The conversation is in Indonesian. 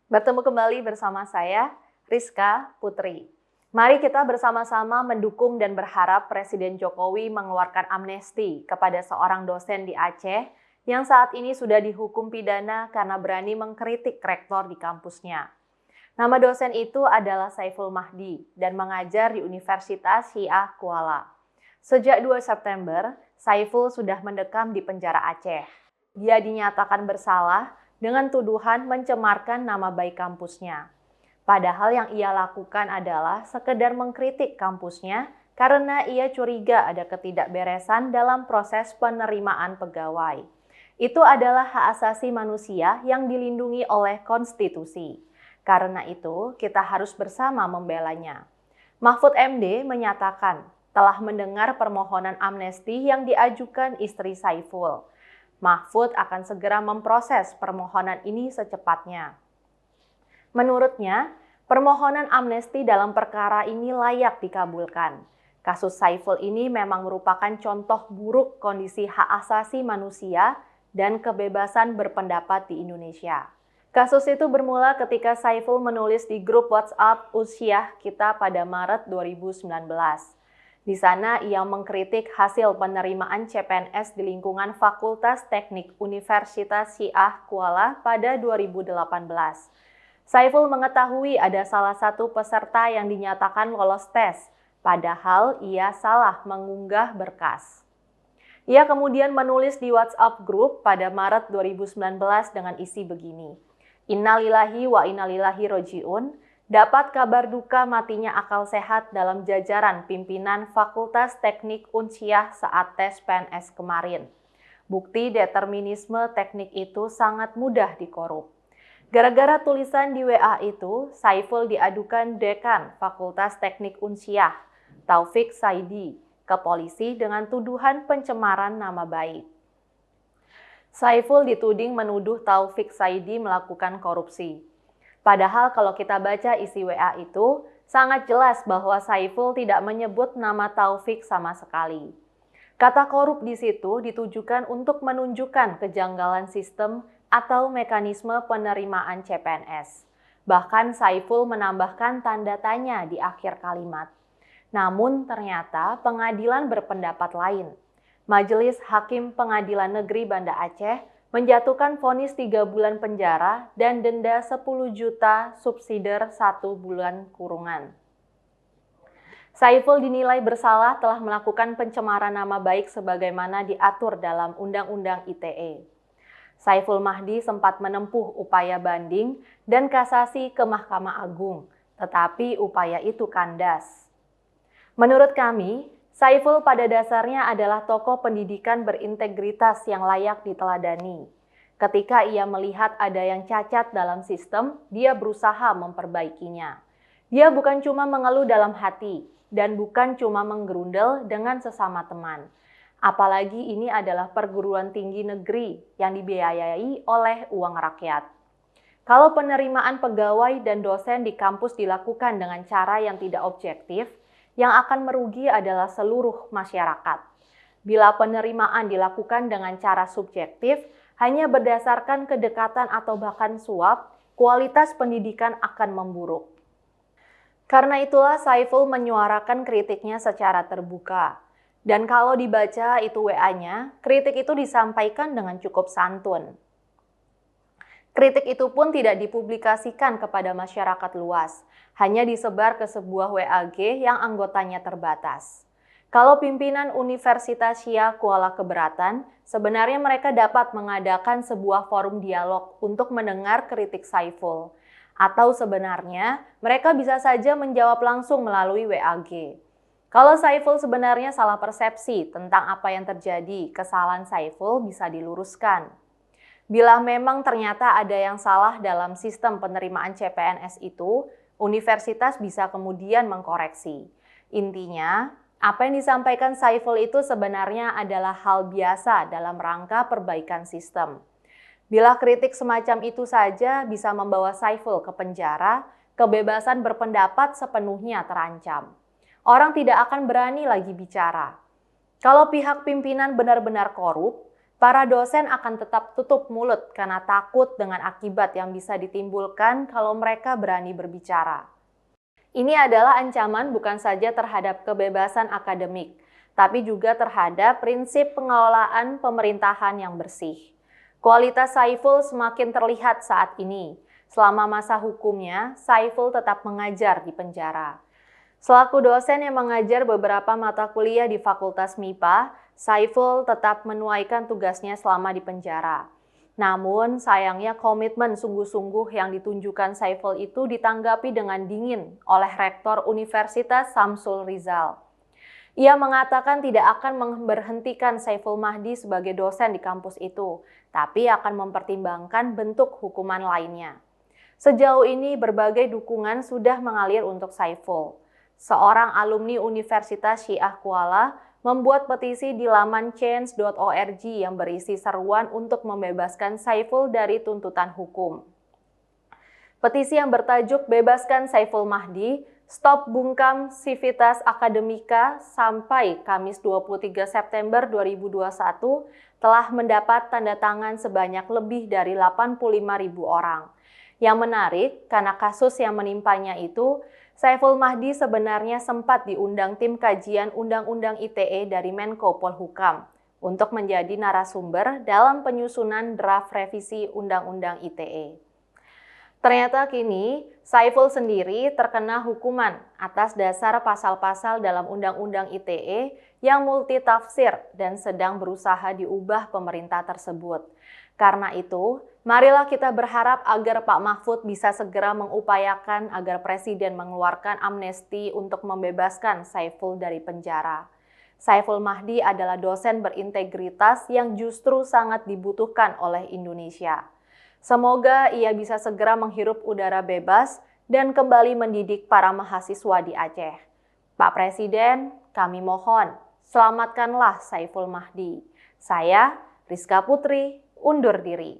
Bertemu kembali bersama saya, Rizka Putri. Mari kita bersama-sama mendukung dan berharap Presiden Jokowi mengeluarkan amnesti kepada seorang dosen di Aceh yang saat ini sudah dihukum pidana karena berani mengkritik rektor di kampusnya. Nama dosen itu adalah Saiful Mahdi dan mengajar di Universitas Syiah Kuala. Sejak 2 September, Saiful sudah mendekam di penjara Aceh. Dia dinyatakan bersalah dengan tuduhan mencemarkan nama baik kampusnya. Padahal yang ia lakukan adalah sekedar mengkritik kampusnya karena ia curiga ada ketidakberesan dalam proses penerimaan pegawai. Itu adalah hak asasi manusia yang dilindungi oleh konstitusi. Karena itu, kita harus bersama membelanya. Mahfud MD menyatakan telah mendengar permohonan amnesti yang diajukan istri Saiful. Mahfud akan segera memproses permohonan ini secepatnya. Menurutnya, permohonan amnesti dalam perkara ini layak dikabulkan. Kasus Saiful ini memang merupakan contoh buruk kondisi hak asasi manusia dan kebebasan berpendapat di Indonesia. Kasus itu bermula ketika Saiful menulis di grup WhatsApp Usyah Kita pada Maret 2019. Di sana ia mengkritik hasil penerimaan CPNS di lingkungan Fakultas Teknik Universitas Syiah Kuala pada 2018. Saiful mengetahui ada salah satu peserta yang dinyatakan lolos tes, padahal ia salah mengunggah berkas. Ia kemudian menulis di WhatsApp grup pada Maret 2019 dengan isi begini. Innalillahi wa innalillahi roji'un, dapat kabar duka matinya akal sehat dalam jajaran pimpinan Fakultas Teknik Unsyah saat tes PNS kemarin. Bukti determinisme teknik itu sangat mudah dikorup. Gara-gara tulisan di WA itu, Saiful diadukan dekan Fakultas Teknik Unsyah, Taufik Saidi, ke polisi dengan tuduhan pencemaran nama baik. Saiful dituding menuduh Taufik Saidi melakukan korupsi. Padahal kalau kita baca isi WA itu, sangat jelas bahwa Saiful tidak menyebut nama Taufik sama sekali. Kata korup di situ ditujukan untuk menunjukkan kejanggalan sistem atau mekanisme penerimaan CPNS. Bahkan Saiful menambahkan tanda tanya di akhir kalimat. Namun ternyata pengadilan berpendapat lain. Majelis Hakim Pengadilan Negeri Banda Aceh menjatuhkan vonis 3 bulan penjara dan denda 10 juta subsidiar 1 bulan kurungan. Saiful dinilai bersalah telah melakukan pencemaran nama baik sebagaimana diatur dalam Undang-Undang ITE. Saiful Mahdi sempat menempuh upaya banding dan kasasi ke Mahkamah Agung, tetapi upaya itu kandas. Menurut kami, Saiful pada dasarnya adalah tokoh pendidikan berintegritas yang layak diteladani. Ketika ia melihat ada yang cacat dalam sistem, dia berusaha memperbaikinya. Dia bukan cuma mengeluh dalam hati, dan bukan cuma menggerundel dengan sesama teman. Apalagi ini adalah perguruan tinggi negeri yang dibiayai oleh uang rakyat. Kalau penerimaan pegawai dan dosen di kampus dilakukan dengan cara yang tidak objektif, yang akan merugi adalah seluruh masyarakat. Bila penerimaan dilakukan dengan cara subjektif, hanya berdasarkan kedekatan atau bahkan suap, kualitas pendidikan akan memburuk. Karena itulah Saiful menyuarakan kritiknya secara terbuka. Dan kalau dibaca itu WA-nya, kritik itu disampaikan dengan cukup santun. Kritik itu pun tidak dipublikasikan kepada masyarakat luas, hanya disebar ke sebuah WAG yang anggotanya terbatas. Kalau pimpinan Universitas Syiah Kuala keberatan, sebenarnya mereka dapat mengadakan sebuah forum dialog untuk mendengar kritik Saiful. Atau sebenarnya mereka bisa saja menjawab langsung melalui WAG. Kalau Saiful sebenarnya salah persepsi tentang apa yang terjadi, kesalahan Saiful bisa diluruskan. Bila memang ternyata ada yang salah dalam sistem penerimaan CPNS itu, universitas bisa kemudian mengkoreksi. Intinya, apa yang disampaikan Saiful itu sebenarnya adalah hal biasa dalam rangka perbaikan sistem. Bila kritik semacam itu saja bisa membawa Saiful ke penjara, kebebasan berpendapat sepenuhnya terancam. Orang tidak akan berani lagi bicara. Kalau pihak pimpinan benar-benar korup, Para dosen akan tetap tutup mulut karena takut dengan akibat yang bisa ditimbulkan kalau mereka berani berbicara. Ini adalah ancaman bukan saja terhadap kebebasan akademik, tapi juga terhadap prinsip pengelolaan pemerintahan yang bersih. Kualitas Saiful semakin terlihat saat ini. Selama masa hukumnya, Saiful tetap mengajar di penjara. Selaku dosen yang mengajar beberapa mata kuliah di Fakultas MIPA, Saiful tetap menuaikan tugasnya selama di penjara. Namun, sayangnya komitmen sungguh-sungguh yang ditunjukkan Saiful itu ditanggapi dengan dingin oleh Rektor Universitas Samsul Rizal. Ia mengatakan tidak akan memberhentikan Saiful Mahdi sebagai dosen di kampus itu, tapi akan mempertimbangkan bentuk hukuman lainnya. Sejauh ini berbagai dukungan sudah mengalir untuk Saiful. Seorang alumni Universitas Syiah Kuala membuat petisi di laman change.org yang berisi seruan untuk membebaskan Saiful dari tuntutan hukum. Petisi yang bertajuk Bebaskan Saiful Mahdi, Stop Bungkam Sivitas Akademika sampai Kamis 23 September 2021 telah mendapat tanda tangan sebanyak lebih dari 85.000 orang. Yang menarik, karena kasus yang menimpanya itu, Saiful Mahdi sebenarnya sempat diundang tim kajian Undang-Undang ITE dari Menko Polhukam untuk menjadi narasumber dalam penyusunan draft revisi Undang-Undang ITE. Ternyata kini Saiful sendiri terkena hukuman atas dasar pasal-pasal dalam Undang-Undang ITE yang multitafsir dan sedang berusaha diubah pemerintah tersebut. Karena itu, marilah kita berharap agar Pak Mahfud bisa segera mengupayakan agar Presiden mengeluarkan amnesti untuk membebaskan Saiful dari penjara. Saiful Mahdi adalah dosen berintegritas yang justru sangat dibutuhkan oleh Indonesia. Semoga ia bisa segera menghirup udara bebas dan kembali mendidik para mahasiswa di Aceh. Pak Presiden, kami mohon, selamatkanlah Saiful Mahdi. Saya, Rizka Putri, undur diri.